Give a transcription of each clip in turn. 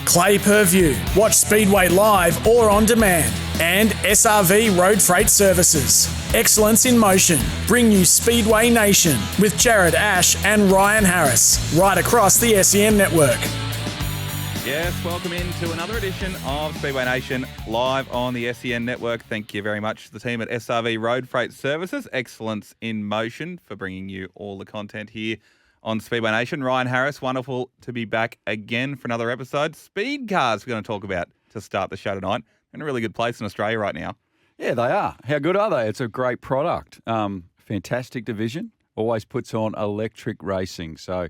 Clay Purview. Watch Speedway live or on demand. And SRV Road Freight Services. Excellence in Motion. Bring you Speedway Nation with Jared Ash and Ryan Harris. Right across the SEN network. Yes, welcome into another edition of Speedway Nation live on the SEN network. Thank you very much to the team at SRV Road Freight Services, Excellence in Motion, for bringing you all the content here on Speedway Nation. Ryan Harris, wonderful to be back again for another episode. Speedcars we're going to talk about to start the show tonight. In a really good place in Australia right now. Yeah, they are. How good are they? It's a great product. Fantastic division. Always puts on electric racing. So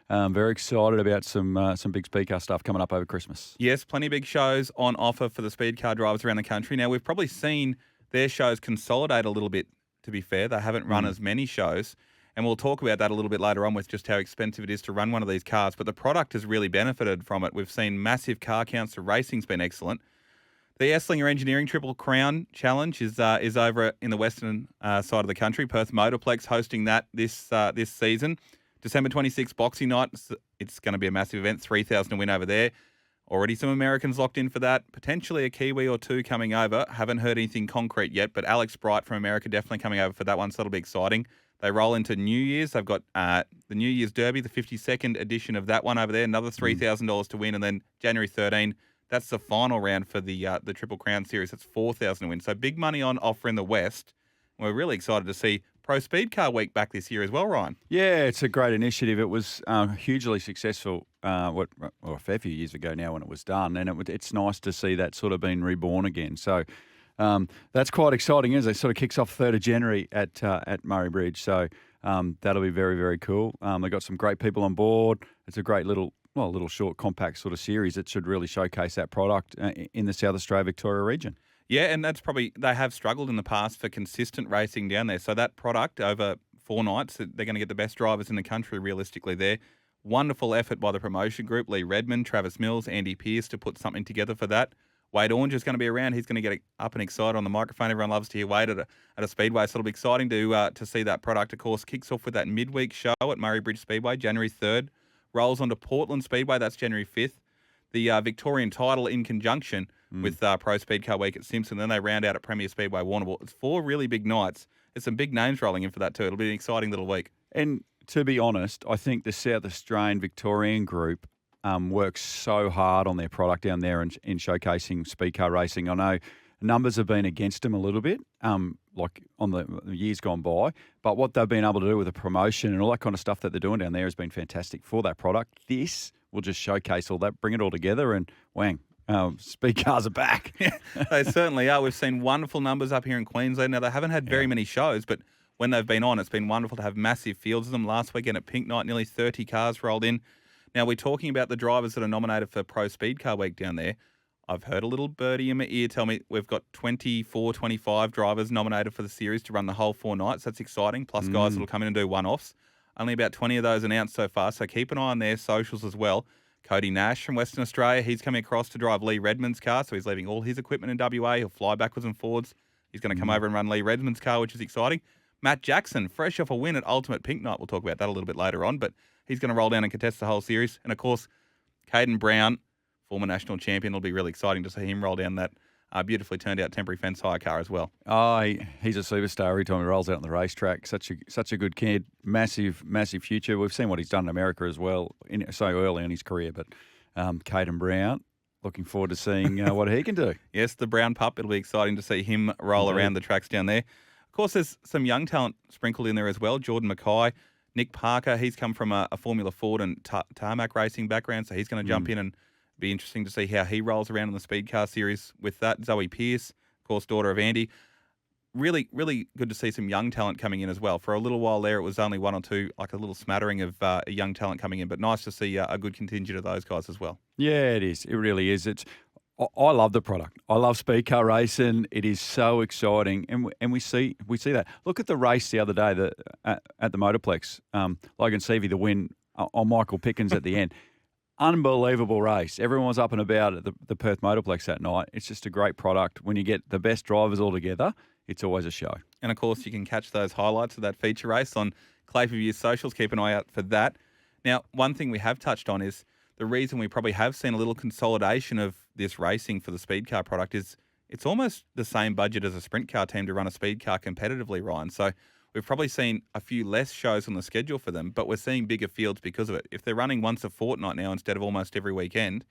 very excited about some big Speedcar stuff coming up over Christmas. Yes, plenty of big shows on offer for the Speedcar drivers around the country. Now, we've probably seen their shows consolidate a little bit, to be fair. They haven't run as many shows. And we'll talk about that a little bit later on with just how expensive it is to run one of these cars. But the product has really benefited from it. We've seen massive car counts. The racing's been excellent. The Esslinger Engineering Triple Crown Challenge is over in the western side of the country. Perth Motorplex hosting that this season. December 26th, Boxing Night. It's going to be a massive event, 3,000 to win over there. Already some Americans locked in for that. Potentially a Kiwi or two coming over. Haven't heard anything concrete yet, but Alex Bright from America definitely coming over for that one, so that'll be exciting. They roll into New Year's. They've got the New Year's Derby, the 52nd edition of that one over there, another $3,000 to win, and then January 13, that's the final round for the Triple Crown Series. That's $4,000 to win. So big money on offer in the West. We're really excited to see Pro Speedcar Week back this year as well, Ryan. Yeah, it's a great initiative. It was hugely successful a fair few years ago now when it was done, and it's nice to see that sort of been reborn again. So that's quite exciting, isn't it? It sort of kicks off 3rd of January at Murray Bridge. So that'll be very, very cool. They've got some great people on board. It's a great little short, compact sort of series that should really showcase that product in the South Australia, Victoria region. Yeah, and that's probably, they have struggled in the past for consistent racing down there. So that product over 4 nights, they're going to get the best drivers in the country realistically there. Wonderful effort by the promotion group, Lee Redmond, Travis Mills, Andy Pearce to put something together for that. Wade Orange is going to be around. He's going to get up and excited on the microphone. Everyone loves to hear Wade at a speedway, so it'll be exciting to see that product. Of course, kicks off with that midweek show at Murray Bridge Speedway, January 3rd. Rolls onto Portland Speedway, that's January 5th. The Victorian title in conjunction with Pro Speedcar Week at Simpson. Then they round out at Premier Speedway Warrnambool. It's 4 really big nights. There's some big names rolling in for that too. It'll be an exciting little week. And to be honest, I think the South Australian Victorian group works so hard on their product down there in showcasing Speedcar racing. I know numbers have been against them a little bit, like on the years gone by, but what they've been able to do with the promotion and all that kind of stuff that they're doing down there has been fantastic for that product. This will just showcase all that, bring it all together, and whang, Speedcars are back. They certainly are. We've seen wonderful numbers up here in Queensland. Now, they haven't had very many shows, but when they've been on, it's been wonderful to have massive fields of them. Last weekend at Pink Night, nearly 30 cars rolled in. Now, we're talking about the drivers that are nominated for Pro Speedcar Week down there. I've heard a little birdie in my ear tell me we've got 24, 25 drivers nominated for the series to run the whole 4 nights. That's exciting, plus guys that will come in and do one-offs. Only about 20 of those announced so far, so keep an eye on their socials as well. Cody Nash from Western Australia, he's coming across to drive Lee Redmond's car, so he's leaving all his equipment in WA. He'll fly backwards and forwards. He's going to come over and run Lee Redmond's car, which is exciting. Matt Jackson, fresh off a win at Ultimate Pink Night. We'll talk about that a little bit later on, but he's going to roll down and contest the whole series. And, of course, Caden Brown, former national champion, will be really exciting to see him roll down that beautifully turned out temporary fence hire car as well. Oh, he's a superstar every time he rolls out on the racetrack. Such a good kid. Massive future. We've seen what he's done in America as well, so early in his career. But Caden Brown, looking forward to seeing what he can do. Yes, the Brown pup. It'll be exciting to see him roll around the tracks down there. Of course, there's some young talent sprinkled in there as well. Jordan Mackay, Nick Parker. He's come from a Formula Ford and tarmac racing background, so he's going to jump in and be interesting to see how he rolls around in the Speedcar series with that. Zoe Pearce, of course, daughter of Andy. Really, really good to see some young talent coming in as well. For a little while there, it was only 1 or 2, like a little smattering of young talent coming in, but nice to see a good contingent of those guys as well. Yeah, it is. It really is. I love the product. I love Speedcar racing. It is so exciting, and we see that. Look at the race the other day at the Motorplex. Logan Seavey, the win on Michael Pickens at the end. Unbelievable race. Everyone was up and about at the Perth Motorplex that night. It's just a great product. When you get the best drivers all together, it's always a show. And, of course, you can catch those highlights of that feature race on Clay View's socials. Keep an eye out for that. Now, one thing we have touched on is the reason we probably have seen a little consolidation of this racing for the speed car product is it's almost the same budget as a sprint car team to run a speed car competitively, Ryan. So we've probably seen a few less shows on the schedule for them, but we're seeing bigger fields because of it. If they're running once a fortnight now instead of almost every weekend,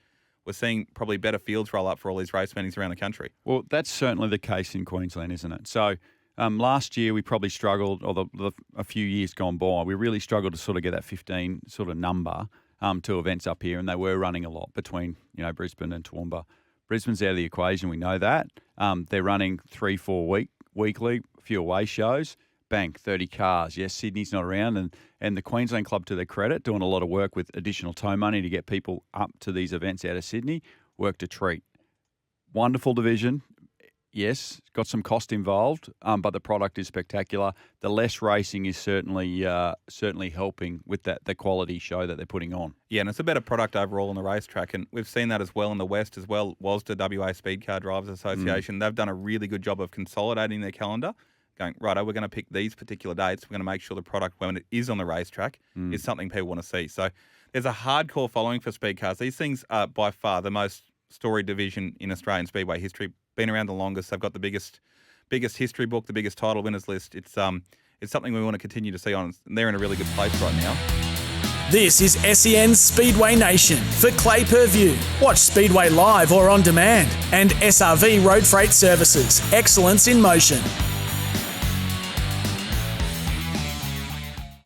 we're seeing probably better fields roll up for all these race meetings around the country. Well, that's certainly the case in Queensland, isn't it? So last year we probably struggled, or a few years gone by, we really struggled to sort of get that 15 sort of number to events up here, and they were running a lot between Brisbane and Toowoomba. Brisbane's out of the equation, we know that. They're running 3-4 weekly, a few away shows. Bang, 30 cars. Yes, Sydney's not around, and the Queensland Club, to their credit, doing a lot of work with additional tow money to get people up to these events out of Sydney. Worked a treat. Wonderful division. Yes, got some cost involved, but the product is spectacular. The less racing is certainly helping with the quality show that they're putting on. Yeah, and it's a better product overall on the racetrack, and we've seen that as well in the West as well. WASDA, WA Speedcar Drivers Association, they've done a really good job of consolidating their calendar, going, righto, we're going to pick these particular dates. We're going to make sure the product, when it is on the racetrack, is something people want to see. So there's a hardcore following for speed cars. These things are by far the most storied division in Australian Speedway history. Been around the longest. They've got the biggest history book, the biggest title winners list. It's something we want to continue to see on. And they're in a really good place right now. This is SEN's Speedway Nation for Clay Per View. Watch Speedway live or on demand. And SRV Road Freight Services. Excellence in motion.